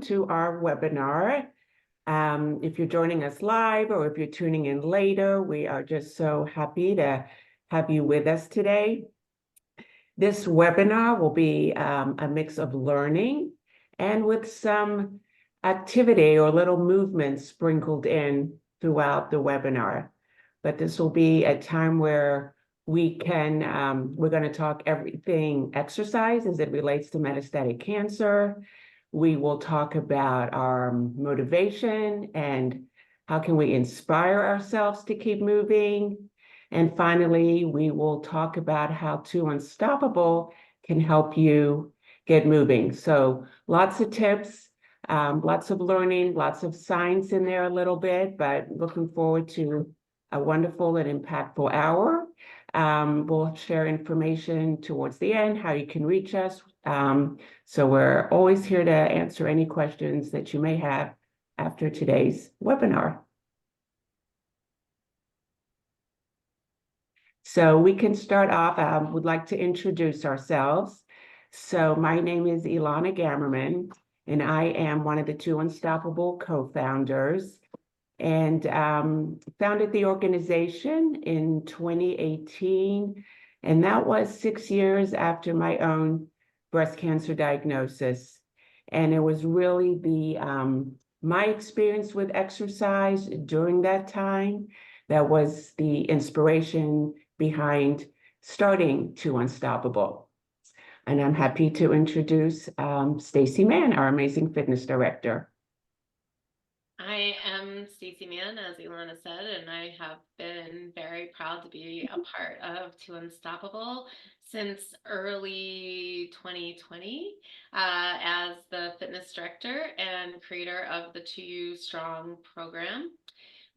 to our webinar. If you're joining us live or if you're tuning in later, we are just so happy to have you with us today. This webinar will be a mix of learning and with some activity or little movement sprinkled in throughout the webinar. But this will be a time where we're going to talk everything exercise as it relates to metastatic cancer. We will talk about our motivation and how can we inspire ourselves to keep moving. And finally, we will talk about how 2Unstoppable can help you get moving. So lots of tips, lots of learning, lots of science in there a little bit, but looking forward to a wonderful and impactful hour. We'll share information towards the end, how you can reach us. So we're always here to answer any questions that you may have after today's webinar. So we can start off, would like to introduce ourselves. So my name is Ilana Gammerman, and I am one of the 2Unstoppable co-founders, and founded the organization in 2018. And that was 6 years after my own breast cancer diagnosis. And it was really my experience with exercise during that time that was the inspiration behind starting 2Unstoppable. And I'm happy to introduce Stacy Mann, our amazing fitness director. I am Stacy Mann, as Ilana said, and I have been very proud to be a part of 2Unstoppable since early 2020 as the fitness director and creator of the 2U Strong program.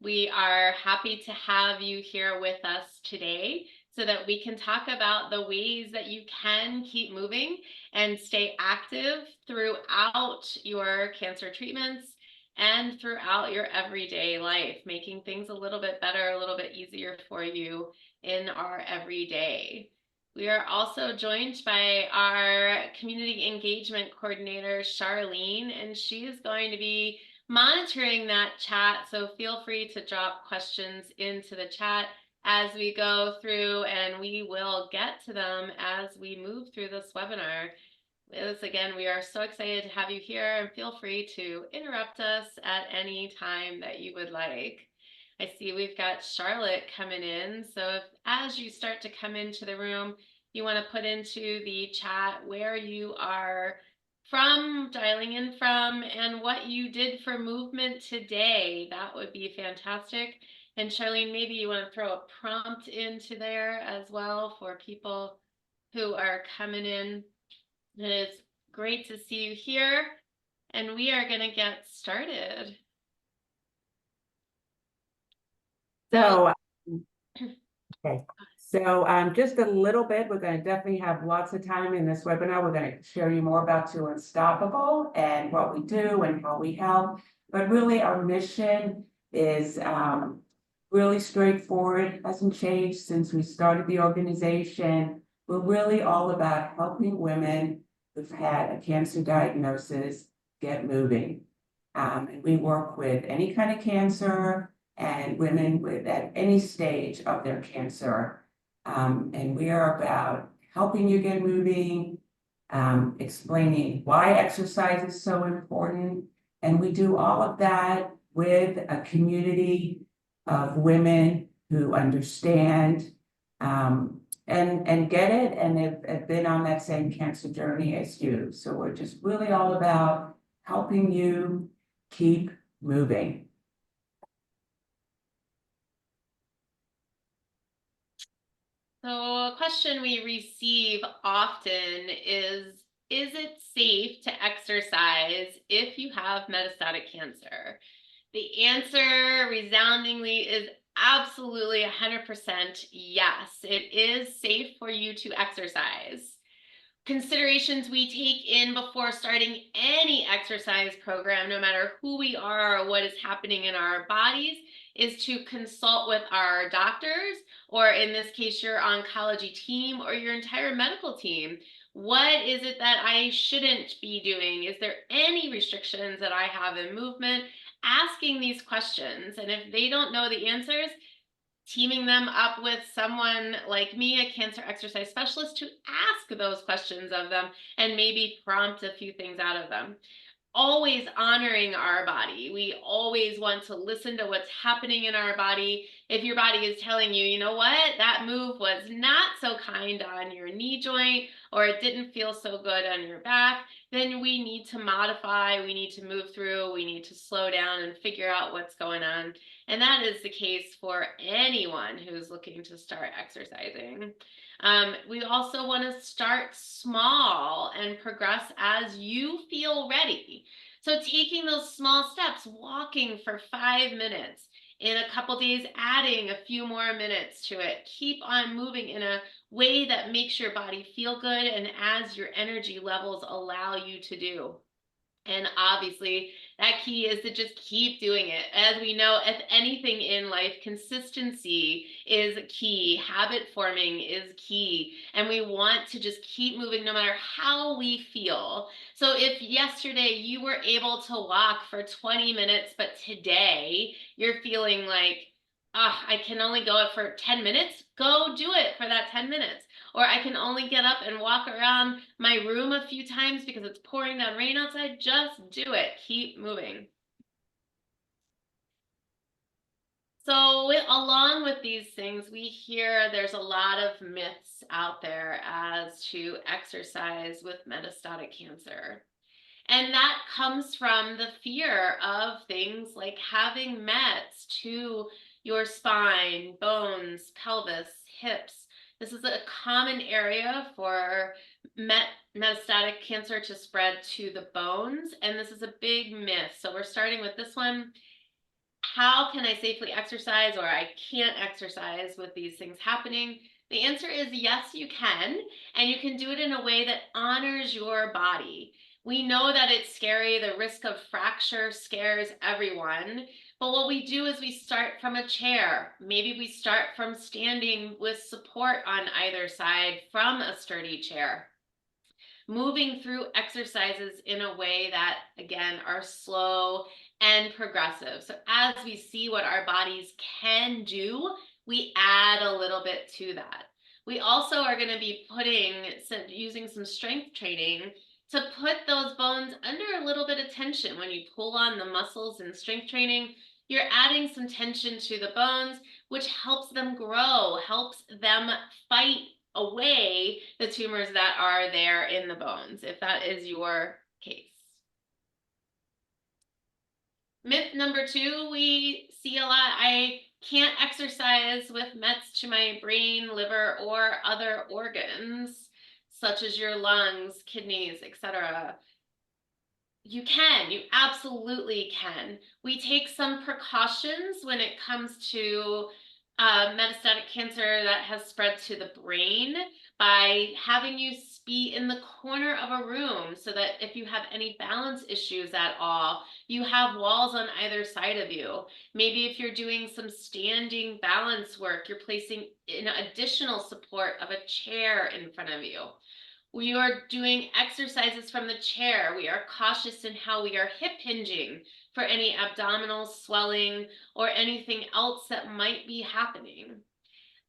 We are happy to have you here with us today so that we can talk about the ways that you can keep moving and stay active throughout your cancer treatments and throughout your everyday life, making things a little bit better, a little bit easier for you in our everyday. We are also joined by our community engagement coordinator, Charlene, and she is going to be monitoring that chat. So feel free to drop questions into the chat as we go through, and we will get to them as we move through this webinar. Again, we are so excited to have you here, and feel free to interrupt us at any time that you would like. I see we've got Charlotte coming in. So if, as you start to come into the room, you want to put into the chat where you are from, dialing in from, and what you did for movement today, that would be fantastic. And Charlene, maybe you want to throw a prompt into there as well for people who are coming in. It is great to see you here, and we are going to get started. So, okay. So just a little bit, we're going to definitely have lots of time in this webinar. We're going to show you more about 2Unstoppable and what we do and how we help. But really our mission is really straightforward, hasn't changed since we started the organization. We're really all about helping women who've had a cancer diagnosis get moving. And we work with any kind of cancer and women at any stage of their cancer. And we are about helping you get moving, explaining why exercise is so important. And we do all of that with a community of women who understand and get it and have been on that same cancer journey as you. So we're just really all about helping you keep moving. So a question we receive often is it safe to exercise if you have metastatic cancer? The answer resoundingly is absolutely 100% yes. It is safe for you to exercise. Considerations we take in before starting any exercise program, no matter who we are or what is happening in our bodies, is to consult with our doctors, or in this case, your oncology team or your entire medical team. What is it that I shouldn't be doing? Is there any restrictions that I have in movement? Asking these questions. And if they don't know the answers, teaming them up with someone like me, a cancer exercise specialist, to ask those questions of them and maybe prompt a few things out of them. Always honoring our body. We always want to listen to what's happening in our body. If your body is telling you, you know what, that move was not so kind on your knee joint, or it didn't feel so good on your back, then we need to modify, we need to move through, we need to slow down and figure out what's going on. And that is the case for anyone who's looking to start exercising. We also want to start small and progress as you feel ready. So taking those small steps, walking for 5 minutes, in a couple days adding a few more minutes to it. Keep on moving in a way that makes your body feel good and as your energy levels allow you to do. And obviously, that key is to just keep doing it. As we know, if anything in life, consistency is key. Habit forming is key. And we want to just keep moving no matter how we feel. So if yesterday you were able to walk for 20 minutes, but today you're feeling like, I can only go it for 10 minutes, go do it for that 10 minutes. Or I can only get up and walk around my room a few times because it's pouring down rain outside. Just do it. Keep moving. So along with these things, we hear there's a lot of myths out there as to exercise with metastatic cancer. And that comes from the fear of things like having mets to your spine, bones, pelvis, hips. This is a common area for metastatic cancer to spread to the bones, and this is a big myth. So we're starting with this one. How can I safely exercise, or I can't exercise with these things happening? The answer is yes, you can, and you can do it in a way that honors your body. We know that it's scary. The risk of fracture scares everyone. But what we do is we start from a chair. Maybe we start from standing with support on either side from a sturdy chair. Moving through exercises in a way that, again, are slow and progressive. So as we see what our bodies can do, we add a little bit to that. We also are going to be using some strength training to put those bones under a little bit of tension. When you pull on the muscles in strength training, you're adding some tension to the bones, which helps them grow, helps them fight away the tumors that are there in the bones, if that is your case. Myth number 2, we see a lot. I can't exercise with mets to my brain, liver, or other organs, such as your lungs, kidneys, etc. You can, you absolutely can. We take some precautions when it comes to metastatic cancer that has spread to the brain by having you be in the corner of a room so that if you have any balance issues at all, you have walls on either side of you. Maybe if you're doing some standing balance work, you're placing an additional support of a chair in front of you. We are doing exercises from the chair. We are cautious in how we are hip hinging for any abdominal swelling or anything else that might be happening.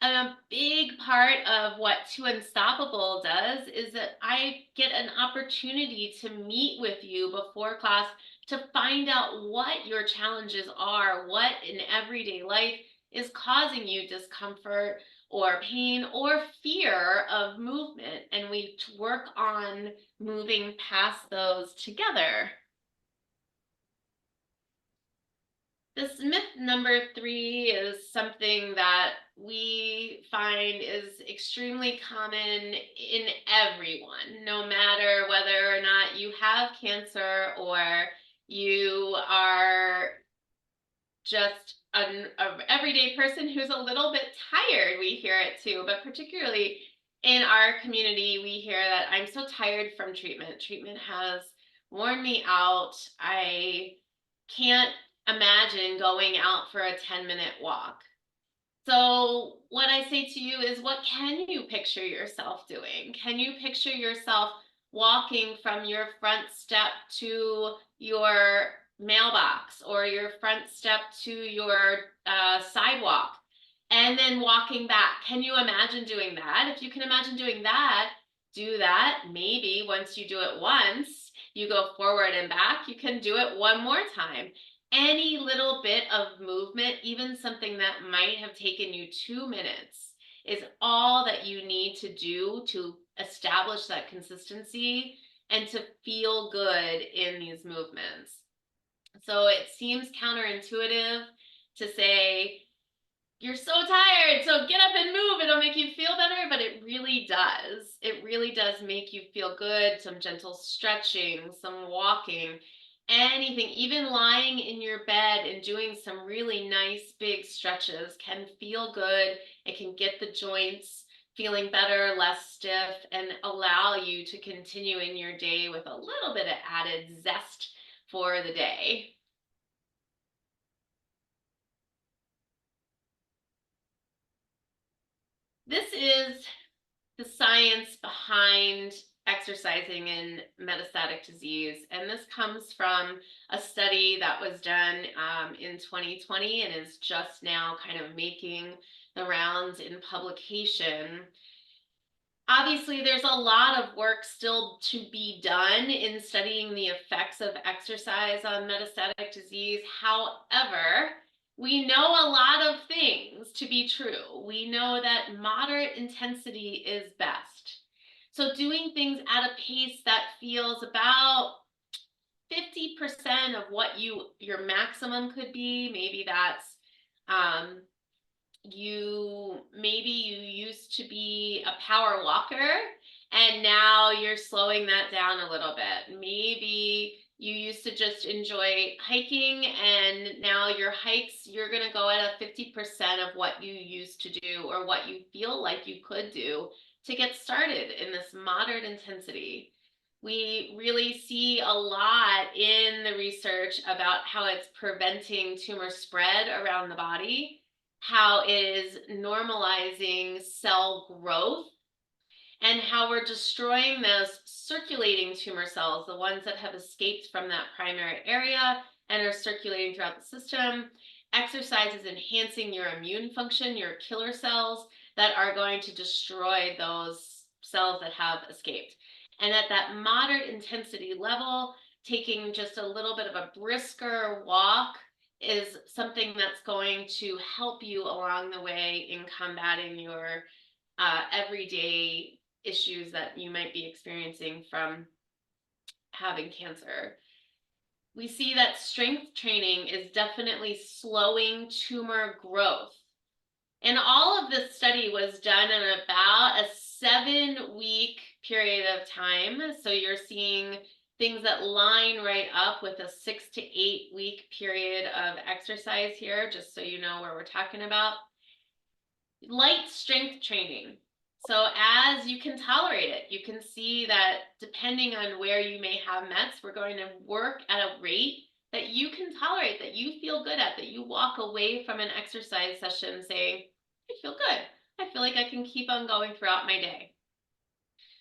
And a big part of what 2Unstoppable does is that I get an opportunity to meet with you before class to find out what your challenges are, what in everyday life is causing you discomfort or pain or fear of movement. And we work on moving past those together. This myth number 3 is something that we find is extremely common in everyone, no matter whether or not you have cancer or you are just an everyday person who's a little bit tired. We hear it too, but particularly in our community, we hear that I'm so tired from treatment. Treatment has worn me out. I can't imagine going out for a 10-minute walk. So what I say to you is, what can you picture yourself doing? Can you picture yourself walking from your front step to your mailbox, or your front step to your sidewalk, and then walking back? Can you imagine doing that? If you can imagine doing that, do that. Maybe once you do it once, you go forward and back, you can do it one more time. Any little bit of movement, even something that might have taken you 2 minutes, is all that you need to do to establish that consistency and to feel good in these movements. So it seems counterintuitive to say, you're so tired, so get up and move, it'll make you feel better, but it really does. It really does make you feel good. Some gentle stretching, some walking, anything, even lying in your bed and doing some really nice big stretches can feel good. It can get the joints feeling better, less stiff, and allow you to continue in your day with a little bit of added zest for the day. This is the science behind exercising in metastatic disease. And this comes from a study that was done in 2020 and is just now kind of making the rounds in publication. Obviously, there's a lot of work still to be done in studying the effects of exercise on metastatic disease. However, we know a lot of things to be true. We know that moderate intensity is best. So doing things at a pace that feels about 50% of what your maximum could be. Maybe that's you used to be a power walker and now you're slowing that down a little bit. Maybe you used to just enjoy hiking and now your hikes, you're going to go at a 50% of what you used to do or what you feel like you could do to get started in this moderate intensity. We really see a lot in the research about how it's preventing tumor spread around the body, how it is normalizing cell growth, and how we're destroying those circulating tumor cells, the ones that have escaped from that primary area and are circulating throughout the system. Exercise is enhancing your immune function, your killer cells that are going to destroy those cells that have escaped. And at that moderate intensity level, taking just a little bit of a brisker walk is something that's going to help you along the way in combating your everyday issues that you might be experiencing from having cancer. We see that strength training is definitely slowing tumor growth. And all of this study was done in about a 7-week period of time. So you're seeing things that line right up with a 6 to 8 week period of exercise here, just so you know where we're talking about. Light strength training. So as you can tolerate it, you can see that depending on where you may have METs, we're going to work at a rate that you can tolerate, that you feel good at, that you walk away from an exercise session saying, I feel good. I feel like I can keep on going throughout my day.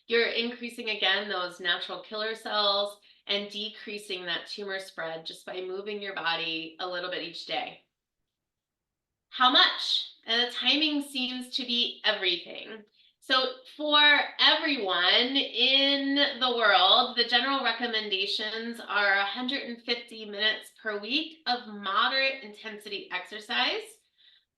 You're increasing again those natural killer cells and decreasing that tumor spread just by moving your body a little bit each day. How much? And the timing seems to be everything. So for everyone in the world, the general recommendations are 150 minutes per week of moderate intensity exercise.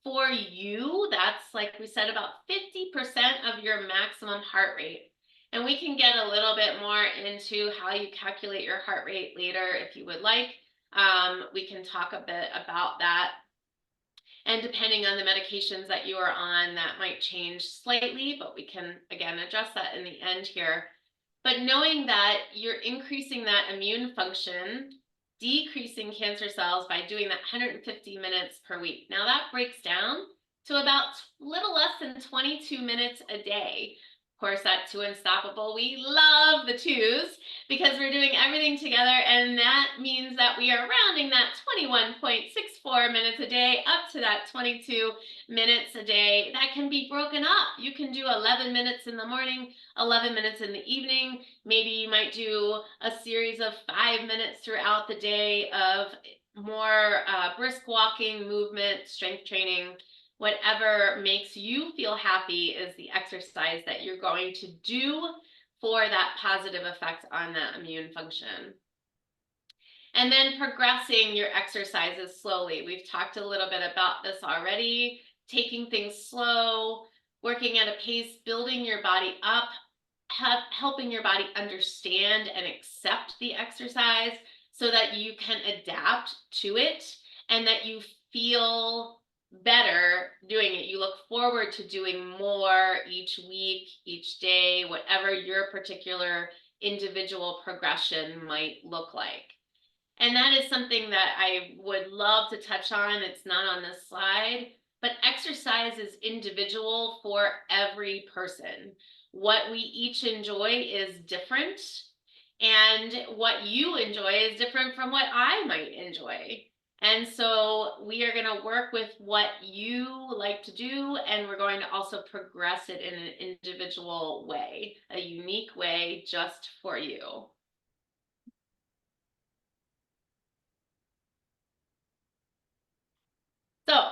For you, that's, like we said, about 50% of your maximum heart rate. And we can get a little bit more into how you calculate your heart rate later if you would like. We can talk a bit about that. And depending on the medications that you are on, that might change slightly, but we can, again, address that in the end here. But knowing that you're increasing that immune function, decreasing cancer cells by doing that 150 minutes per week. Now that breaks down to about a little less than 22 minutes a day. course, at 2Unstoppable, we love the twos because we're doing everything together, and that means that we are rounding that 21.64 minutes a day up to that 22 minutes a day. That can be broken up. You can do 11 minutes in the morning, 11 minutes in the evening. Maybe you might do a series of 5 minutes throughout the day of more brisk walking, movement, strength training. Whatever makes you feel happy is the exercise that you're going to do for that positive effect on that immune function. And then progressing your exercises slowly. We've talked a little bit about this already. Taking things slow, working at a pace, building your body up, helping your body understand and accept the exercise so that you can adapt to it and that you feel better doing it. You look forward to doing more each week, each day, whatever your particular individual progression might look like. And that is something that I would love to touch on. It's not on this slide, but exercise is individual for every person. What we each enjoy is different, and what you enjoy is different from what I might enjoy. And so we are going to work with what you like to do, and we're going to also progress it in an individual way, a unique way just for you. So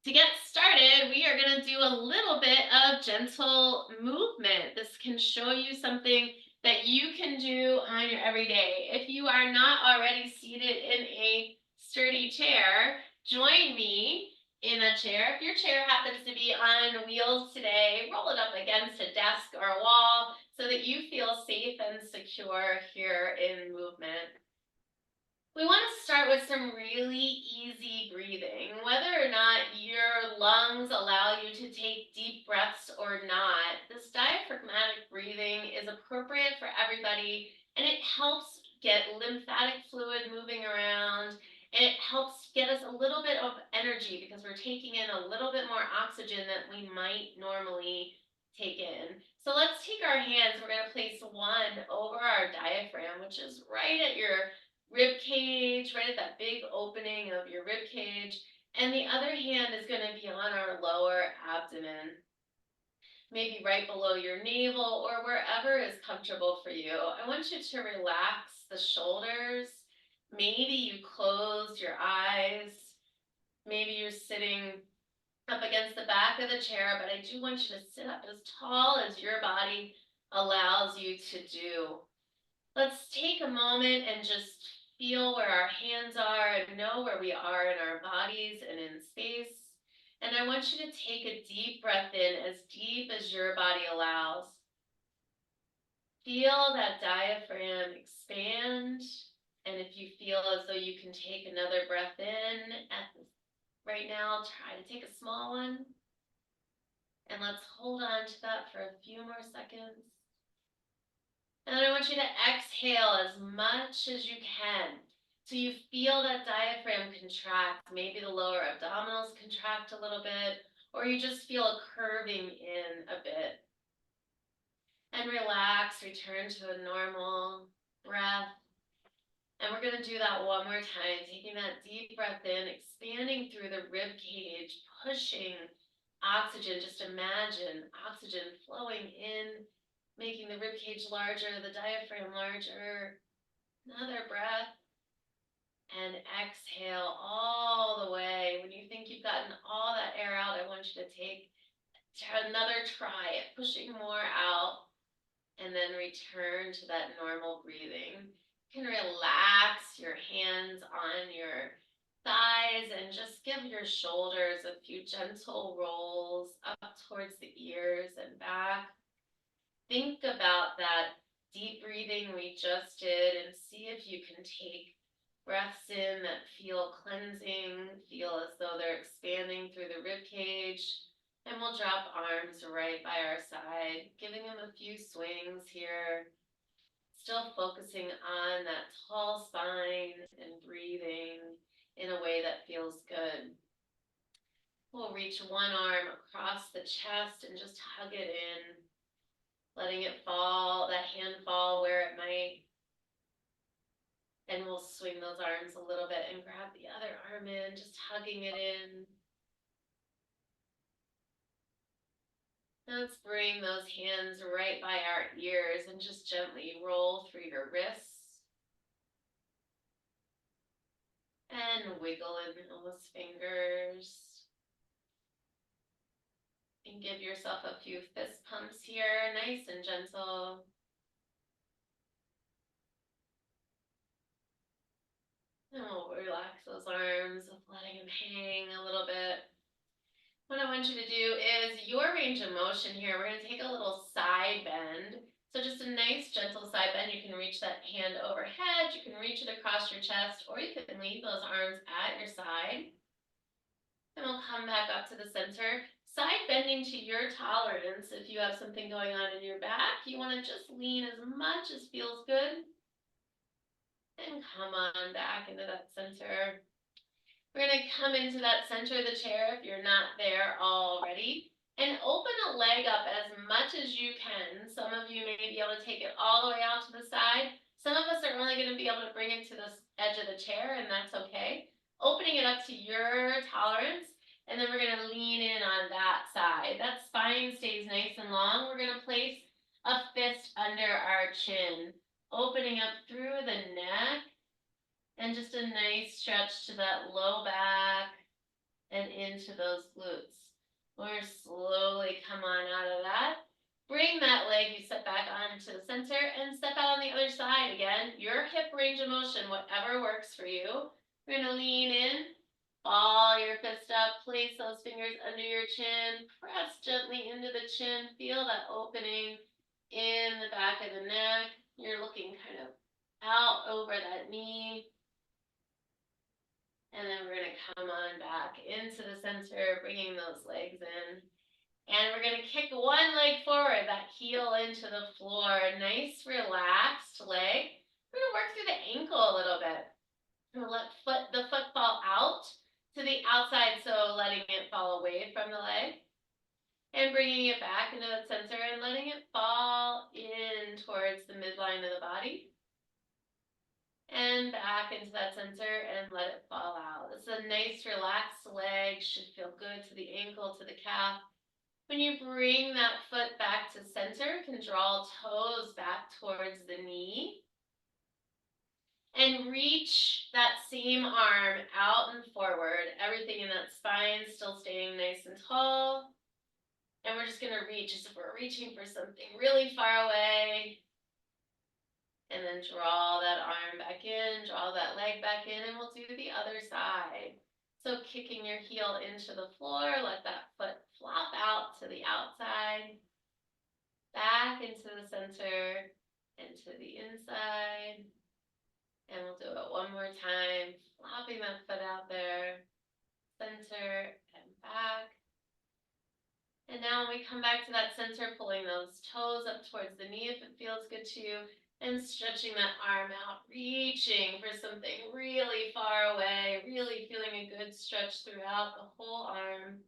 to get started, we are going to do a little bit of gentle movement. This can show you something that you can do on your everyday. If you are not already seated in a sturdy chair, join me in a chair. If your chair happens to be on wheels today, roll it up against a desk or a wall so that you feel safe and secure here in movement. We want to start with some really easy breathing. Whether or not your lungs allow you to take deep breaths or not, this diaphragmatic breathing is appropriate for everybody, and it helps get lymphatic fluid moving around, and it helps get us a little bit of energy because we're taking in a little bit more oxygen than we might normally take in. So let's take our hands. We're going to place one over our diaphragm, which is right at your rib cage, right at that big opening of your rib cage, and the other hand is going to be on our lower abdomen, maybe right below your navel or wherever is comfortable for you. I want you to relax the shoulders. Maybe you close your eyes. Maybe you're sitting up against the back of the chair, but I do want you to sit up as tall as your body allows you to do. Let's take a moment and just feel where our hands are and know where we are in our bodies and in space. And I want you to take a deep breath in, as deep as your body allows. Feel that diaphragm expand. And if you feel as though you can take another breath in right now, try to take a small one. And let's hold on to that for a few more seconds. And then I want you to exhale as much as you can. So you feel that diaphragm contract. Maybe the lower abdominals contract a little bit, or you just feel a curving in a bit. And relax, return to a normal breath. And we're going to do that one more time, taking that deep breath in, expanding through the rib cage, pushing oxygen. Just imagine oxygen flowing in, making the rib cage larger, the diaphragm larger. Another breath. And exhale all the way. When you think you've gotten all that air out, I want you to take another try at pushing more out, and then return to that normal breathing. You can relax your hands on your thighs and just give your shoulders a few gentle rolls up towards the ears and back. Think about that deep breathing we just did and see if you can take breaths in that feel cleansing, feel as though they're expanding through the rib cage. And we'll drop arms right by our side, giving them a few swings here. Still focusing on that tall spine and breathing in a way that feels good. We'll reach one arm across the chest and just hug it in. letting it fall, that hand fall where it might. And we'll swing those arms a little bit and grab the other arm in, just hugging it in. Now let's bring those hands right by our ears and just gently roll through your wrists. And wiggle in those fingers. And give yourself a few fist pumps here, nice and gentle. And we'll relax those arms, letting them hang a little bit. What I want you to do is your range of motion here. We're going to take a little side bend. So just a nice gentle side bend. You can reach that hand overhead. You can reach it across your chest, or you can leave those arms at your side. And we'll come back up to the center. Side bending to your tolerance. If you have something going on in your back, you want to just lean as much as feels good. And come on back into that center. We're going to come into that center of the chair if you're not there already, and open a leg up as much as you can. Some of you may be able to take it all the way out to the side. Some of us are only going to be able to bring it to the edge of the chair, and that's okay. Opening it up to your tolerance, and then we're going to lean in on that side. That spine stays nice and long. We're going to place a fist under our chin, opening up through the neck. And just a nice stretch to that low back and into those glutes. We're slowly come on out of that. Bring that leg you set back onto the center and step out on the other side again. Your hip range of motion, whatever works for you. We're going to lean in, ball your fist up, place those fingers under your chin, press gently into the chin, feel that opening in the back of the neck. You're looking kind of out over that knee. And then we're going to come on back into the center, bringing those legs in. And we're going to kick one leg forward, that heel into the floor. Nice, relaxed leg. We're going to work through the ankle a little bit. We'll let the foot fall out to the outside, so letting it fall away from the leg. And bringing it back into the center and letting it fall in towards the midline of the body. And back into that center and let it fall out. It's a nice relaxed leg, should feel good to the ankle, to the calf. When you bring that foot back to center, you can draw toes back towards the knee. And reach that same arm out and forward. Everything in that spine still staying nice and tall. And we're just going to reach as if we're reaching for something really far away. And then draw that arm back in, draw that leg back in, and we'll do the other side. So kicking your heel into the floor, let that foot flop out to the outside, back into the center, and to the inside. And we'll do it one more time, flopping that foot out there, center and back. And now when we come back to that center, pulling those toes up towards the knee if it feels good to you. And stretching that arm out, reaching for something really far away, really feeling a good stretch throughout the whole arm.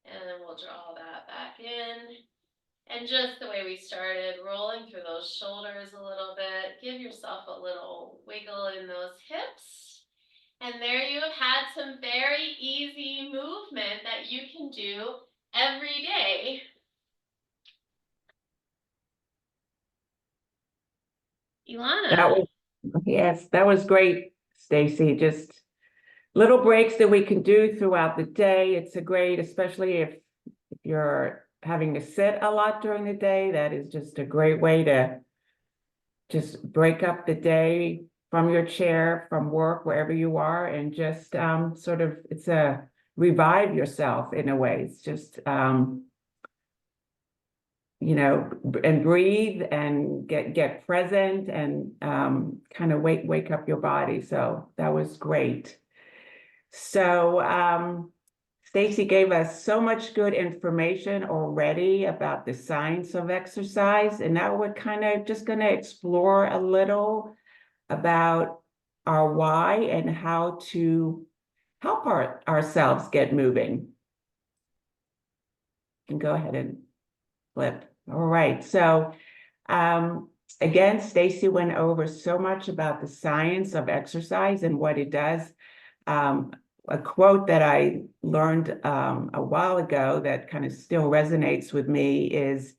And then we'll draw that back in. And just the way we started, rolling through those shoulders a little bit. Give yourself a little wiggle in those hips. And there you have had some very easy movement that you can do every day. Ilana. Yes, that was great, Stacy. Just little breaks that we can do throughout the day. It's a great, especially if you're having to sit a lot during the day, that is just a great way to just break up the day from your chair, from work, wherever you are, and just sort of, it's a revive yourself in a way. It's just, you know, and breathe and get present and kind of wake up your body. So that was great. So Stacy gave us so much good information already about the science of exercise, and now we're kind of just going to explore a little about our why and how to help ourselves get moving. You can go ahead and flip. All right. So again, Stacy went over so much about the science of exercise and what it does. Um, a quote that I learned a while ago that kind of still resonates with me is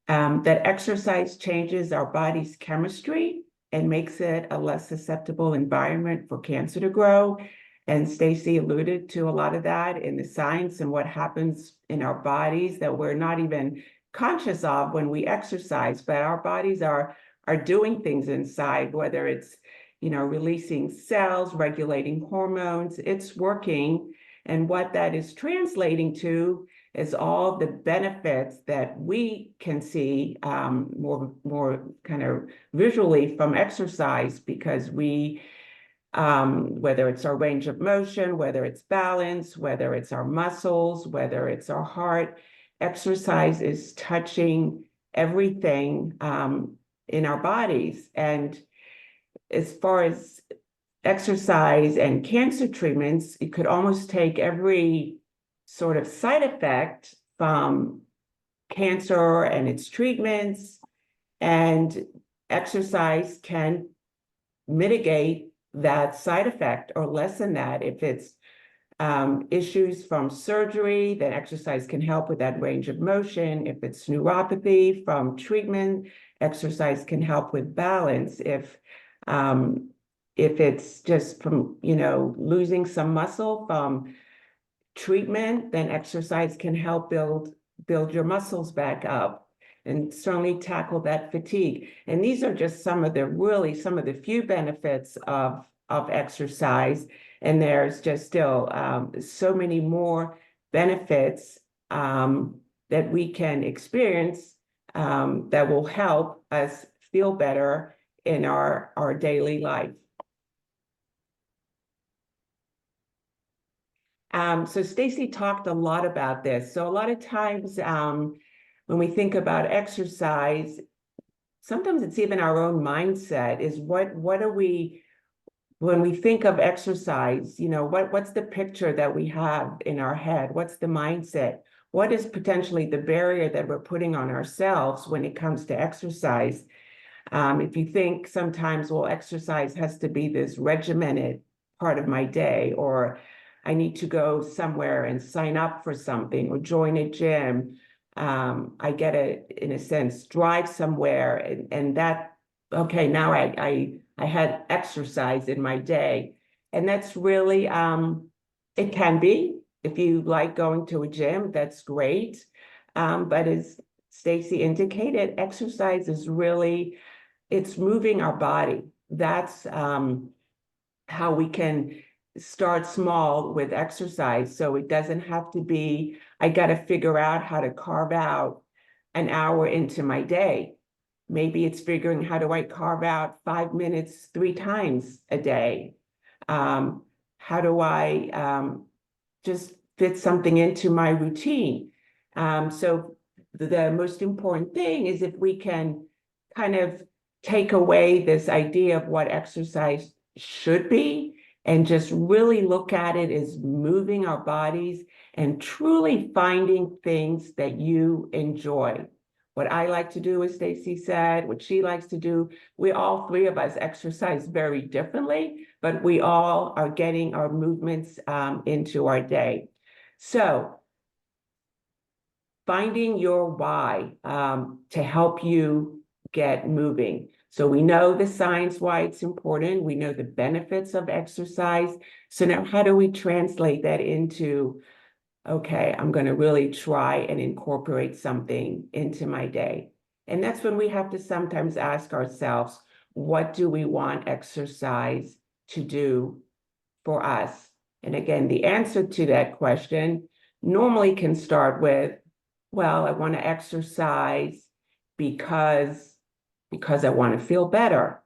that exercise changes our body's chemistry and makes it a less susceptible environment for cancer to grow. And Stacy alluded to a lot of that in the science and what happens in our bodies that we're not even conscious of when we exercise, but our bodies are doing things inside, whether it's, releasing cells, regulating hormones, it's working. And what that is translating to is all the benefits that we can see more kind of visually from exercise, because whether it's our range of motion, whether it's balance, whether it's our muscles, whether it's our heart, exercise is touching everything in our bodies. And as far as exercise and cancer treatments, it could almost take every sort of side effect from cancer and its treatments, and exercise can mitigate that side effect or lessen that. If it's issues from surgery, then exercise can help with that range of motion. If it's neuropathy from treatment, exercise can help with balance. If it's just from, losing some muscle from treatment, then exercise can help build your muscles back up and certainly tackle that fatigue. And these are just some of the few benefits of exercise. And there's just still so many more benefits that we can experience that will help us feel better in our daily life. So Stacy talked a lot about this. So a lot of times when we think about exercise, sometimes it's even our own mindset is what are we, when we think of exercise, what's the picture that we have in our head? What's the mindset? What is potentially the barrier that we're putting on ourselves when it comes to exercise? If you think sometimes, well, exercise has to be this regimented part of my day, or I need to go somewhere and sign up for something or join a gym. I get in a sense, drive somewhere and that, okay, now I had exercise in my day. And that's really, it can be, if you like going to a gym, that's great. But as Stacy indicated, exercise is really, it's moving our body. That's how we can start small with exercise. So it doesn't have to be, I got to figure out how to carve out an hour into my day. Maybe it's figuring, how do I carve out 5 minutes 3 times a day? How do I just fit something into my routine? So the most important thing is if we can kind of take away this idea of what exercise should be and just really look at it as moving our bodies and truly finding things that you enjoy. What I like to do, as Stacy said, what she likes to do, we all 3 of us exercise very differently, but we all are getting our movements into our day. So finding your why to help you get moving. So we know the science why it's important. We know the benefits of exercise. So now how do we translate that into, okay, I'm going to really try and incorporate something into my day? And that's when we have to sometimes ask ourselves, what do we want exercise to do for us? And again, the answer to that question normally can start with, well, I want to exercise because I want to feel better.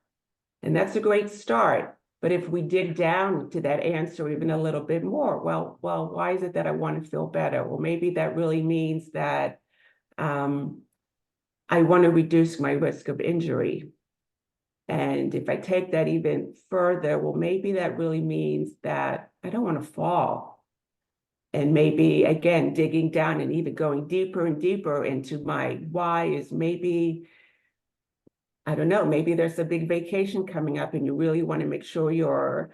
And that's a great start. But if we dig down to that answer even a little bit more, well, why is it that I want to feel better? Well, maybe that really means that I want to reduce my risk of injury. And if I take that even further, well, maybe that really means that I don't want to fall. And maybe again, digging down and even going deeper and deeper into my why is maybe, I don't know, maybe there's a big vacation coming up and you really want to make sure you're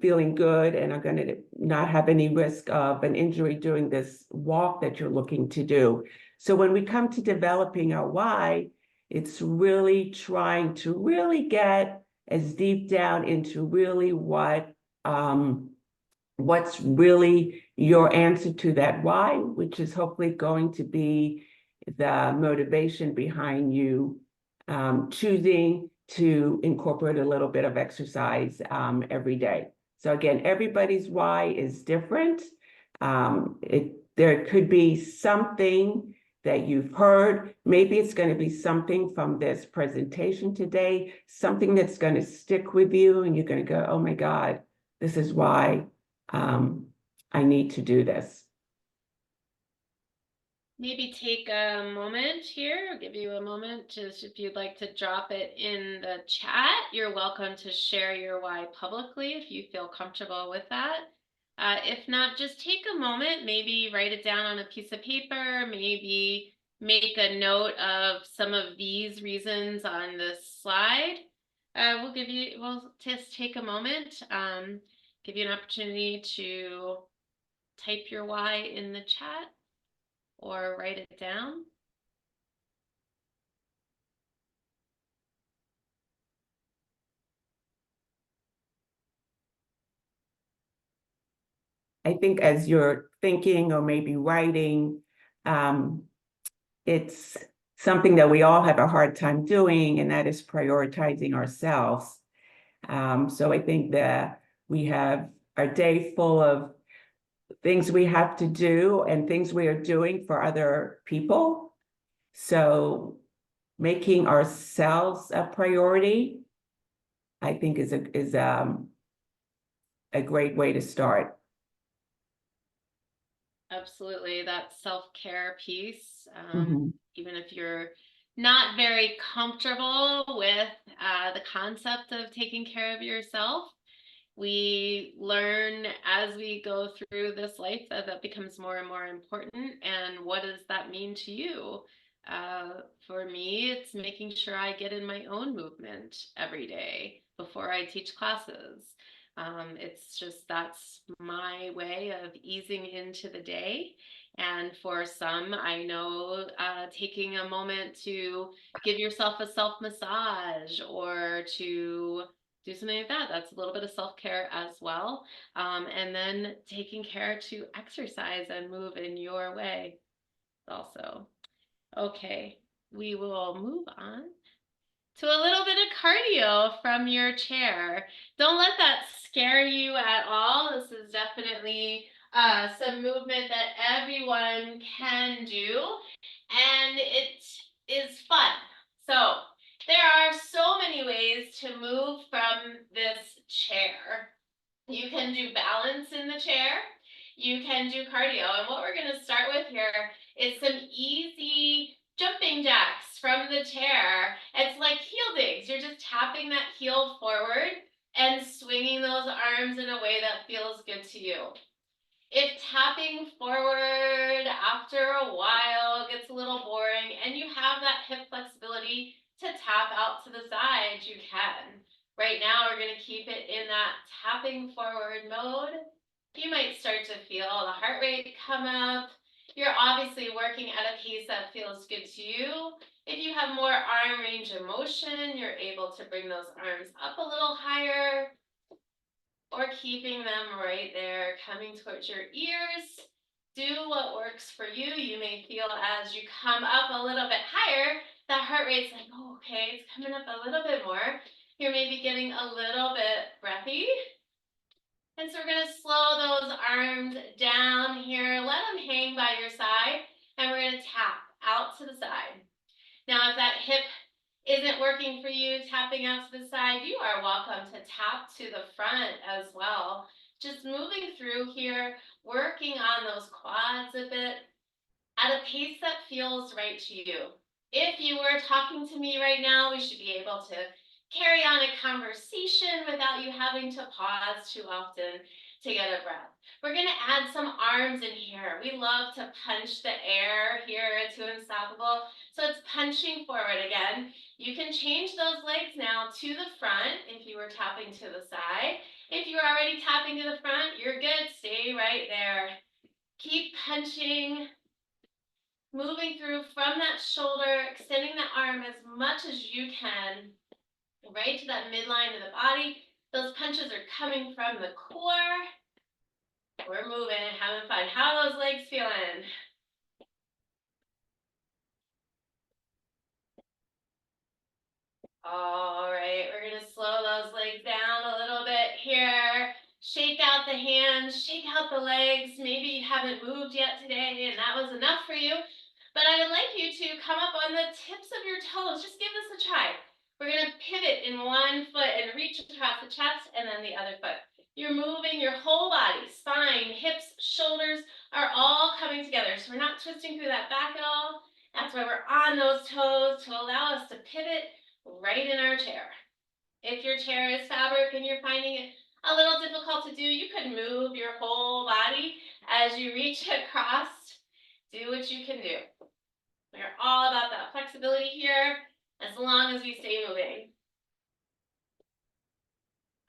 feeling good and are going to not have any risk of an injury during this walk that you're looking to do. So when we come to developing our why, it's really trying to really get as deep down into really what's really your answer to that why, which is hopefully going to be the motivation behind you choosing to incorporate a little bit of exercise every day. So again, everybody's why is different. There could be something that you've heard. Maybe it's going to be something from this presentation today, something that's going to stick with you, and you're going to go, oh my God, this is why I need to do this. Maybe take a moment here. I'll give you a moment. Just if you'd like to drop it in the chat, you're welcome to share your why publicly if you feel comfortable with that. If not, just take a moment, maybe write it down on a piece of paper, maybe make a note of some of these reasons on this slide. We'll just take a moment, give you an opportunity to type your why in the chat or write it down. I think as you're thinking or maybe writing, it's something that we all have a hard time doing, and that is prioritizing ourselves. So I think that we have our day full of things we have to do and things we are doing for other people. So making ourselves a priority, I think is a great way to start. Absolutely, that self-care piece, Mhm. even if you're not very comfortable with the concept of taking care of yourself, we learn as we go through this life that that becomes more and more important. And what does that mean to you? For me, it's making sure I get in my own movement every day before I teach classes. It's just that's my way of easing into the day. And for some, I know taking a moment to give yourself a self massage or to do something like that. That's a little bit of self-care as well. And then taking care to exercise and move in your way also. Okay, we will move on to a little bit of cardio from your chair. Don't let that scare you at all. This is definitely some movement that everyone can do, and it is fun. So there are so many ways to move from this chair. You can do balance in the chair. You can do cardio. And what we're going to start with here is some easy jumping jacks from the chair. It's like heel digs. You're just tapping that heel forward and swinging those arms in a way that feels good to you. If tapping forward after a while gets a little boring and you have that hip flexibility to tap out to the side, you can. Right now, we're going to keep it in that tapping forward mode. You might start to feel the heart rate come up. You're obviously working at a pace that feels good to you. If you have more arm range of motion, you're able to bring those arms up a little higher, or keeping them right there, coming towards your ears. Do what works for you. You may feel as you come up a little bit higher, that heart rate's like, oh, okay, it's coming up a little bit more. You're maybe getting a little bit breathy. And so we're going to slow those arms down here. Let them hang by your side. And we're going to tap out to the side. Now, if that hip isn't working for you, tapping out to the side, you are welcome to tap to the front as well. Just moving through here, working on those quads a bit at a pace that feels right to you. If you were talking to me right now, we should be able to carry on a conversation without you having to pause too often. to get a breath. We're gonna add some arms in here. We love to punch the air here at 2Unstoppable. So it's punching forward again. You can change those legs now to the front if you were tapping to the side. If you were already tapping to the front, you're good. Stay right there. Keep punching, moving through from that shoulder, extending the arm as much as you can, right to that midline of the body. Those punches are coming from the core. We're moving, having fun. How are those legs feeling? All right, we're gonna slow those legs down a little bit here. Shake out the hands, shake out the legs. Maybe you haven't moved yet today and that was enough for you. But I would like you to come up on the tips of your toes. Just give this a try. We're gonna pivot in one foot and reach across the chest and then the other foot. You're moving your whole body, spine, hips, shoulders are all coming together. So we're not twisting through that back at all. That's why we're on those toes to allow us to pivot right in our chair. If your chair is fabric and you're finding it a little difficult to do, you could move your whole body as you reach across. Do what you can do. We're all about that flexibility here as long as we stay moving.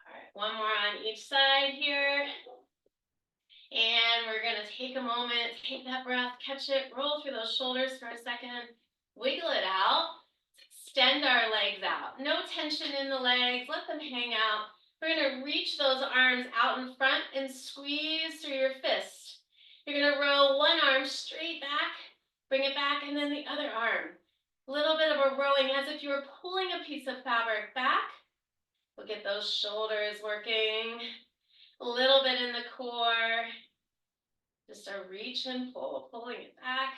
All right, one more on each side here. And we're gonna take a moment, take that breath, catch it, roll through those shoulders for a second, wiggle it out. Extend our legs out. No tension in the legs. Let them hang out. We're going to reach those arms out in front and squeeze through your fist. You're going to roll one arm straight back, bring it back, and then the other arm. A little bit of a rowing as if you were pulling a piece of fabric back. We'll get those shoulders working. A little bit in the core. Just a reach and pull, pulling it back.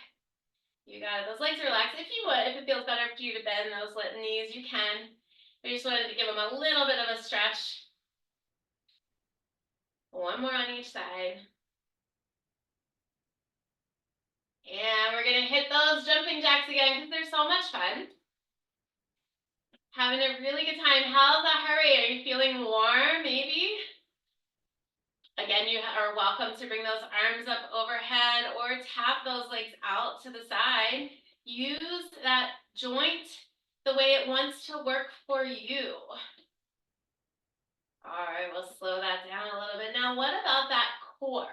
You got it. Those legs are relaxed. If you would, if it feels better for you to bend those knees, you can. We just wanted to give them a little bit of a stretch. One more on each side. And we're going to hit those jumping jacks again because they're so much fun. Having a really good time. How's that heart rate? Are you feeling warm, maybe? Again, you are welcome to bring those arms up overhead or tap those legs out to the side. Use that joint the way it wants to work for you. All right, we'll slow that down a little bit. Now, what about that core?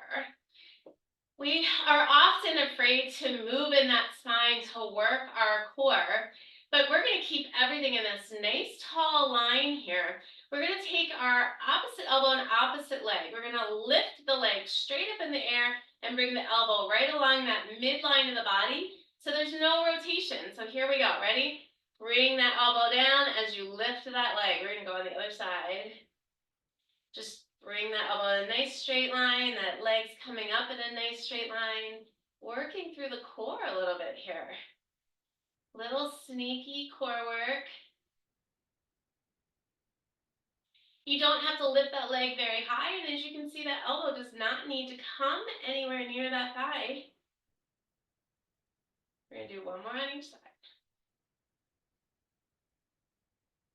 We are often afraid to move in that spine to work our core, but we're going to keep everything in this nice tall line here. We're going to take our opposite elbow and opposite leg. We're going to lift the leg straight up in the air and bring the elbow right along that midline of the body. So there's no rotation. So here we go. Ready? Bring that elbow down as you lift that leg. We're going to go on the other side. Just bring that elbow in a nice straight line, that leg's coming up in a nice straight line, working through the core a little bit here. Little sneaky core work. You don't have to lift that leg very high, and as you can see, that elbow does not need to come anywhere near that thigh. We're going to do one more on each side.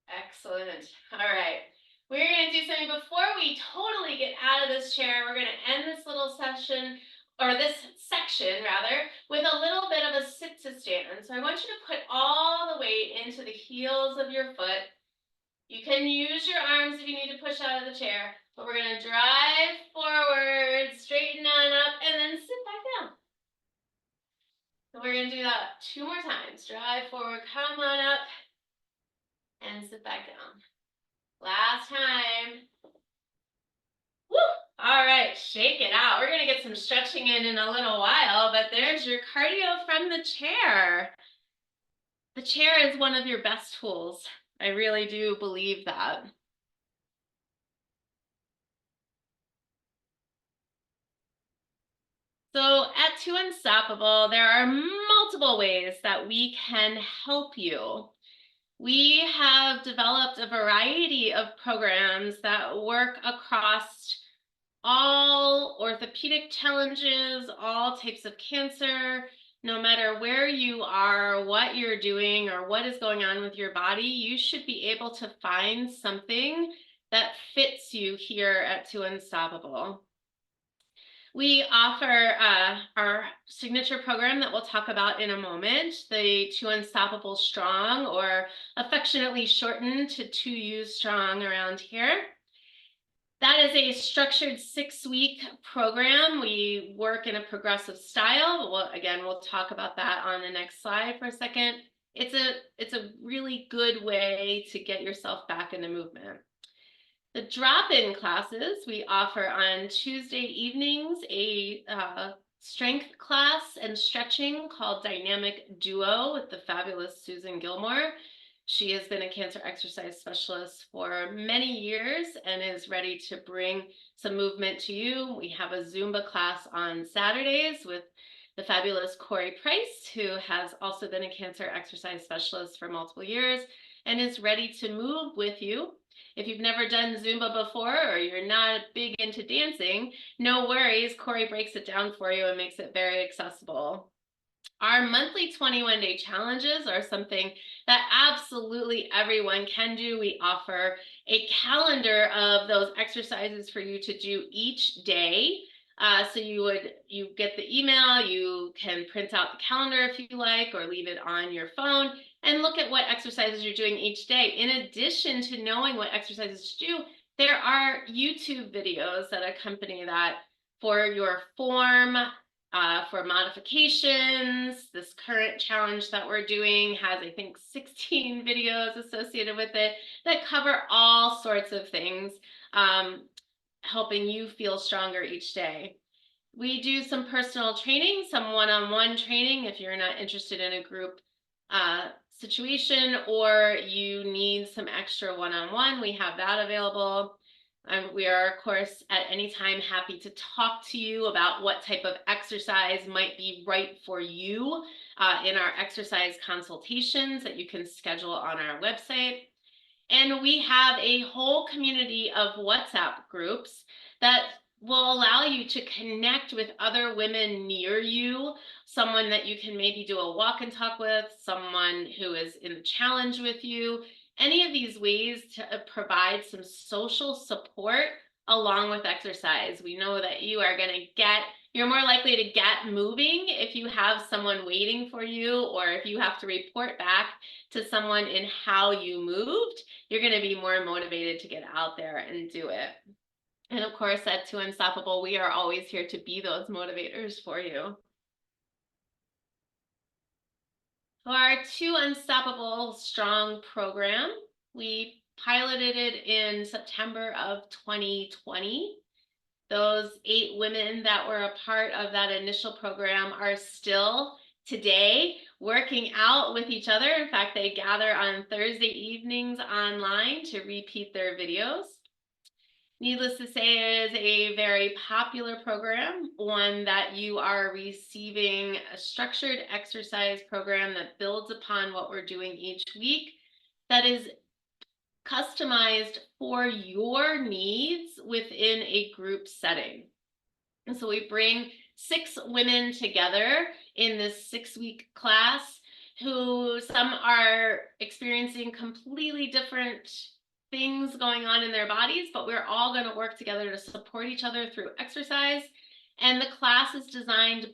Excellent. All right. We're going to do something before we totally get out of this chair. We're going to end this little session, or this section rather, with a little bit of a sit to stand. So I want you to put all the weight into the heels of your foot. You can use your arms if you need to push out of the chair, but we're going to drive forward, straighten on up, and then sit back down. So we're going to do that 2 more times. Drive forward, come on up, and sit back down. Last time. Woo! All right, shake it out. We're going to get some stretching in a little while, but there's your cardio from the chair. The chair is one of your best tools. I really do believe that. So at 2Unstoppable, there are multiple ways that we can help you. We have developed a variety of programs that work across all orthopedic challenges, all types of cancer, no matter where you are, what you're doing, or what is going on with your body, you should be able to find something that fits you here at 2Unstoppable. We offer our signature program that we'll talk about in a moment, the 2Unstoppable Strong, or affectionately shortened to 2U Strong around here. That is a structured 6-week program. We work in a progressive style. Well, again, we'll talk about that on the next slide for a second. It's a really good way to get yourself back into movement. The drop-in classes we offer on Tuesday evenings, a strength class and stretching called Dynamic Duo with the fabulous Susan Gilmore. She has been a cancer exercise specialist for many years and is ready to bring some movement to you. We have a Zumba class on Saturdays with the fabulous Corey Price, who has also been a cancer exercise specialist for multiple years and is ready to move with you. If you've never done Zumba before or you're not big into dancing, no worries. Corey breaks it down for you and makes it very accessible. Our monthly 21-day challenges are something that absolutely everyone can do. We offer a calendar of those exercises for you to do each day. So you get the email, you can print out the calendar if you like, or leave it on your phone and look at what exercises you're doing each day. In addition to knowing what exercises to do, there are YouTube videos that accompany that for your form, for modifications. This current challenge that we're doing has, I think, 16 videos associated with it that cover all sorts of things, helping you feel stronger each day. We do some personal training, some one-on-one training if you're not interested in a group situation or you need some extra one-on-one, we have that available. We are, of course, at any time happy to talk to you about what type of exercise might be right for you in our exercise consultations that you can schedule on our website. And we have a whole community of WhatsApp groups that will allow you to connect with other women near you, someone that you can maybe do a walk and talk with, someone who is in the challenge with you, any of these ways to provide some social support along with exercise. We know that you're more likely to get moving if you have someone waiting for you, or if you have to report back to someone in how you moved, you're going to be more motivated to get out there and do it. And of course, at 2Unstoppable, we are always here to be those motivators for you. For our 2Unstoppable Strong program, we piloted it in September of 2020. Those 8 women that were a part of that initial program are still today working out with each other. In fact, they gather on Thursday evenings online to repeat their videos. Needless to say, it is a very popular program, one that you are receiving a structured exercise program that builds upon what we're doing each week, that is customized for your needs within a group setting. And so we bring 6 women together in this 6-week class who some are experiencing completely different things going on in their bodies, but we're all going to work together to support each other through exercise. And the class is designed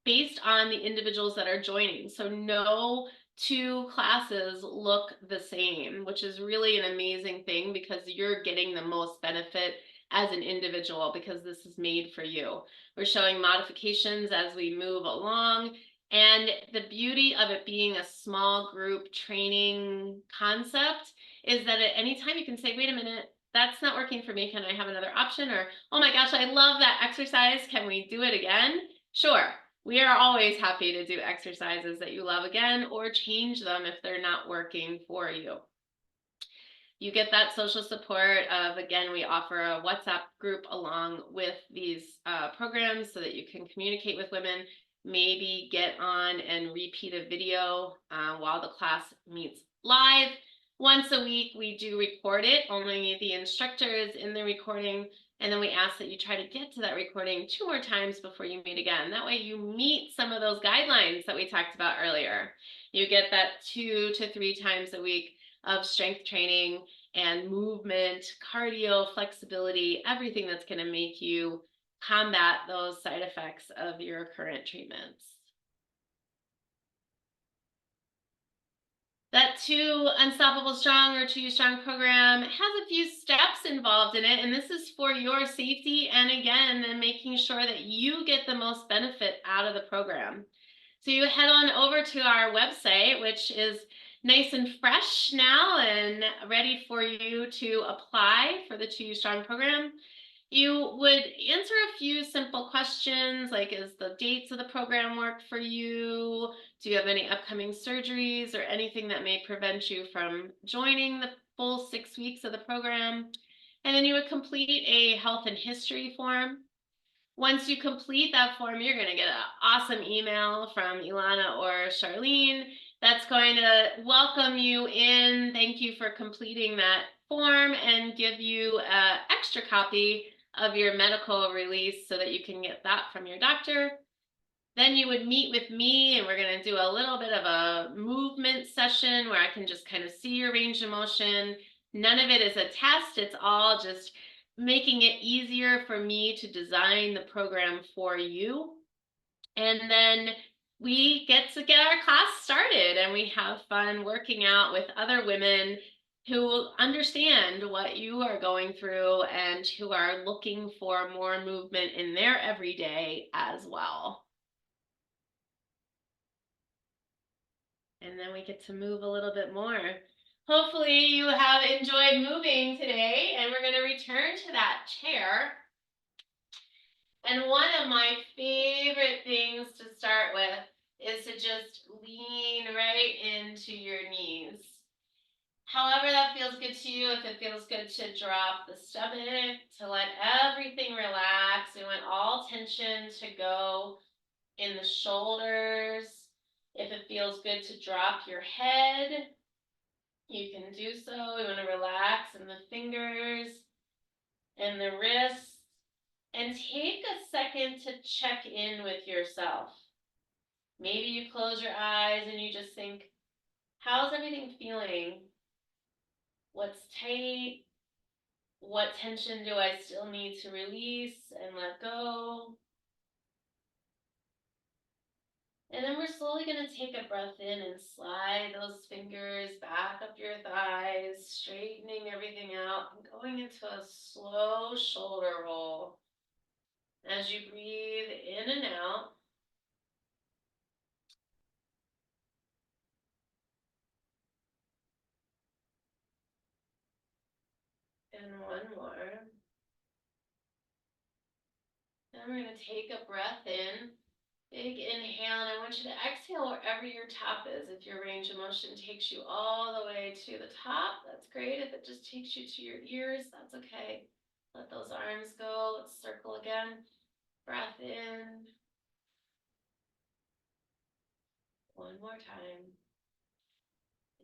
based on the individuals that are joining. So no 2 classes look the same, which is really an amazing thing because you're getting the most benefit as an individual because this is made for you. We're showing modifications as we move along. And the beauty of it being a small group training concept is that at any time you can say, wait a minute, that's not working for me. Can I have another option? Or, oh my gosh, I love that exercise. Can we do it again? Sure. We are always happy to do exercises that you love again or change them if they're not working for you. You get that social support of, again, we offer a WhatsApp group along with these programs so that you can communicate with women, maybe get on and repeat a video while the class meets live. Once a week, we do record it. Only the instructor is in the recording. And then we ask that you try to get to that recording 2 more times before you meet again. That way you meet some of those guidelines that we talked about earlier. You get that 2 to 3 times a week of strength training and movement, cardio, flexibility, everything that's going to make you combat those side effects of your current treatments. That 2Unstoppable Strong or 2U Strong program has a few steps involved in it, and this is for your safety and again, and making sure that you get the most benefit out of the program. So you head on over to our website, which is nice and fresh now and ready for you to apply for the 2U Strong program. You would answer a few simple questions like, is the dates of the program work for you? Do you have any upcoming surgeries or anything that may prevent you from joining the full 6 weeks of the program? And then you would complete a health and history form. Once you complete that form, you're going to get an awesome email from Ilana or Charlene that's going to welcome you in, thank you for completing that form, and give you an extra copy of your medical release so that you can get that from your doctor. Then you would meet with me, and we're going to do a little bit of a movement session where I can just kind of see your range of motion. None of it is a test. It's all just making it easier for me to design the program for you. And then we get our class started and we have fun working out with other women who understand what you are going through and who are looking for more movement in their everyday as well. And then we get to move a little bit more. Hopefully you have enjoyed moving today, and we're going to return to that chair. And one of my favorite things to start with is to just lean right into your knees. However that feels good to you, if it feels good to drop the stomach, to let everything relax. We want all tension to go in the shoulders. If it feels good to drop your head, you can do so. We want to relax in the fingers and the wrists. And take a second to check in with yourself. Maybe you close your eyes and you just think, how's everything feeling? What's tight? What tension do I still need to release and let go? And then we're slowly going to take a breath in and slide those fingers back up your thighs, straightening everything out and going into a slow shoulder roll. As you breathe in and out, and one more. And we're going to take a breath in. Big inhale, and I want you to exhale wherever your top is. If your range of motion takes you all the way to the top, that's great. If it just takes you to your ears, that's okay. Let those arms go. Let's circle again. Breath in. One more time.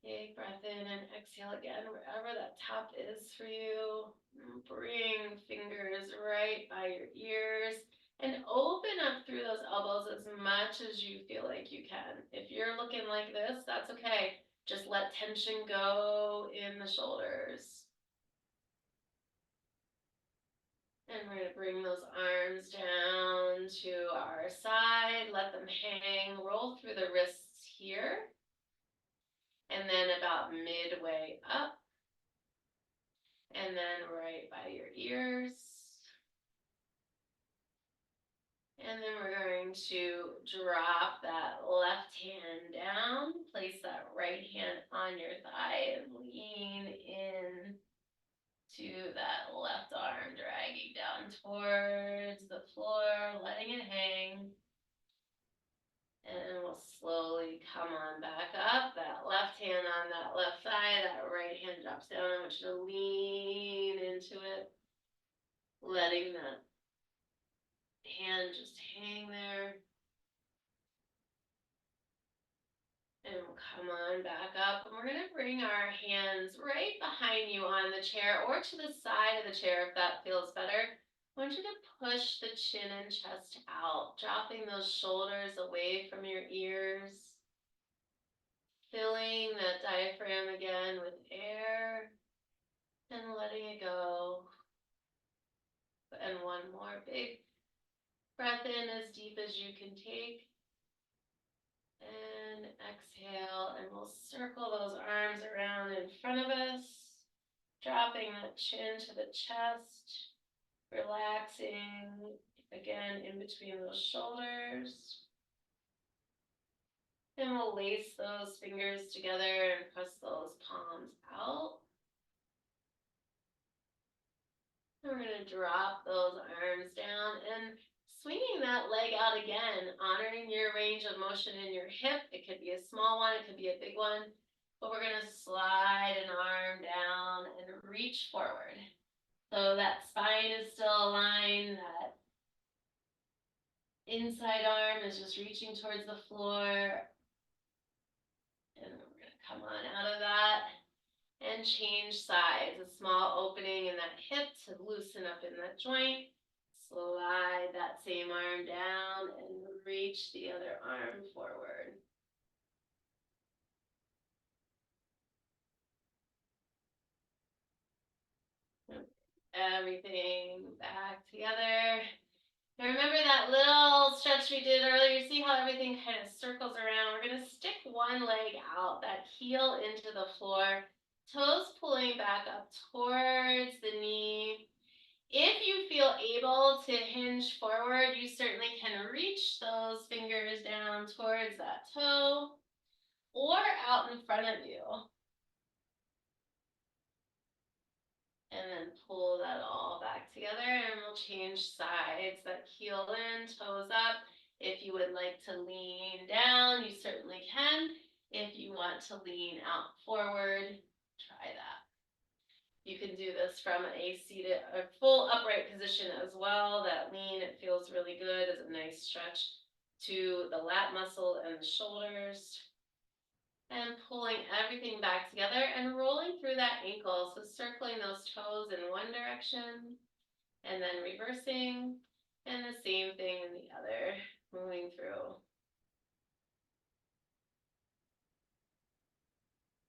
Big breath in and exhale again, wherever that top is for you. Bring fingers right by your ears and open up through those elbows as much as you feel like you can. If you're looking like this, that's okay. Just let tension go in the shoulders. And we're going to bring those arms down to our side. Let them hang. Roll through the wrists here. And then about midway up. And then right by your ears. And then we're going to drop that left hand down. Place that right hand on your thigh and lean in to that left arm, dragging down towards the floor, letting it hang. And we'll slowly come on back up. That left hand on that left thigh, that right hand drops down. I want you to lean into it, letting that hand just hang there. And we'll come on back up. And we're going to bring our hands right behind you on the chair or to the side of the chair if that feels better. I want you to push the chin and chest out, dropping those shoulders away from your ears. Filling that diaphragm again with air and letting it go. And one more big Breath in as deep as you can take. And exhale, and we'll circle those arms around in front of us, dropping that chin to the chest, relaxing again in between those shoulders. And we'll lace those fingers together and press those palms out. And we're going to drop those arms down and swinging that leg out again, honoring your range of motion in your hip. It could be a small one, it could be a big one, but we're going to slide an arm down and reach forward. So that spine is still aligned, that inside arm is just reaching towards the floor. And we're going to come on out of that and change sides. A small opening in that hip to loosen up in that joint. Slide that same arm down and reach the other arm forward. Everything back together. And remember that little stretch we did earlier? See how everything kind of circles around? We're going to stick one leg out, that heel into the floor, toes pulling back up towards the knee. If you feel able to hinge forward, you certainly can reach those fingers down towards that toe or out in front of you. And then pull that all back together, and we'll change sides. That heel in, toes up. If you would like to lean down, you certainly can. If you want to lean out forward, try that. You can do this from a seated, a full upright position as well. That lean, it feels really good. It's a nice stretch to the lat muscle and the shoulders. And pulling everything back together and rolling through that ankle. So circling those toes in one direction and then reversing. And the same thing in the other, moving through.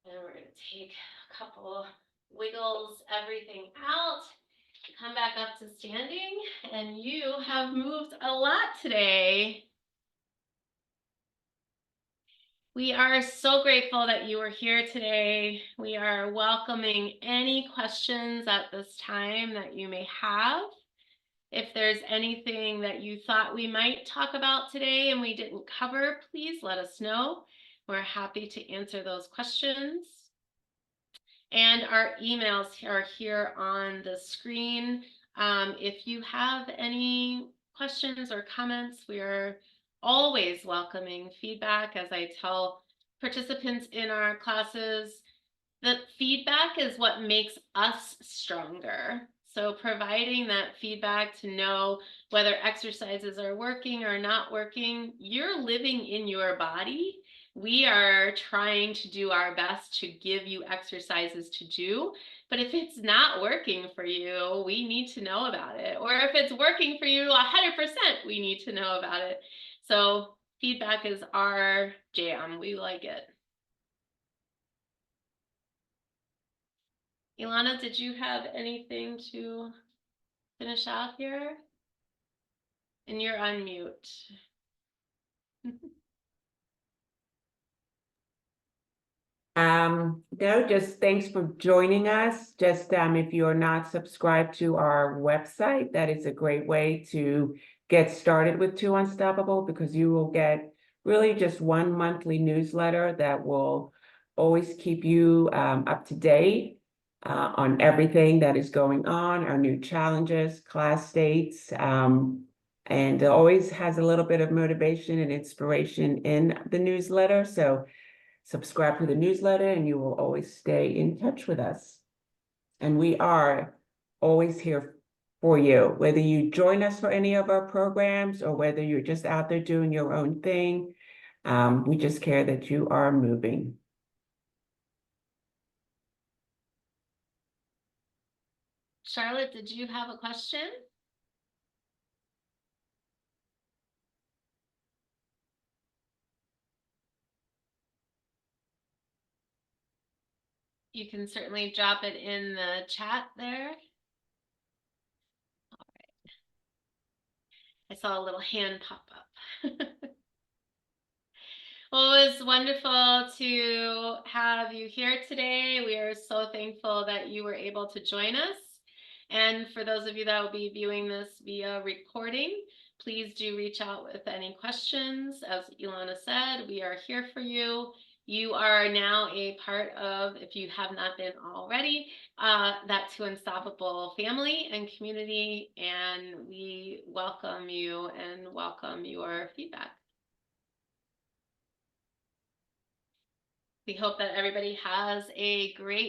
And we're going to take a couple wiggles, everything out. Come back up to standing. And you have moved a lot today. We are so grateful that you are here today. We are welcoming any questions at this time that you may have. If there's anything that you thought we might talk about today and we didn't cover, please let us know. We're happy to answer those questions. And our emails are here on the screen. If you have any questions or comments, we are always welcoming feedback. As I tell participants in our classes, the feedback is what makes us stronger. So providing that feedback to know whether exercises are working or not working, you're living in your body. We are trying to do our best to give you exercises to do. But if it's not working for you, we need to know about it. Or if it's working for you 100%, we need to know about it. So feedback is our jam. We like it. Ilana, did you have anything to finish out here? And you're on mute. No, just thanks for joining us. Just if you're not subscribed to our website, that is a great way to get started with 2Unstoppable, because you will get really just one monthly newsletter that will always keep you up to date on everything that is going on, our new challenges, class dates, and it always has a little bit of motivation and inspiration in the newsletter. So subscribe to the newsletter and you will always stay in touch with us. And we are always here for you, whether you join us for any of our programs or whether you're just out there doing your own thing. We just care that you are moving. Charlotte, did you have a question? You can certainly drop it in the chat there. I saw a little hand pop up. Well, it was wonderful to have you here today. We are so thankful that you were able to join us. And for those of you that will be viewing this via recording, please do reach out with any questions. As Ilana said, we are here for you. You are now a part of, if you have not been already, that 2Unstoppable family and community, and we welcome you and welcome your feedback. We hope that everybody has a great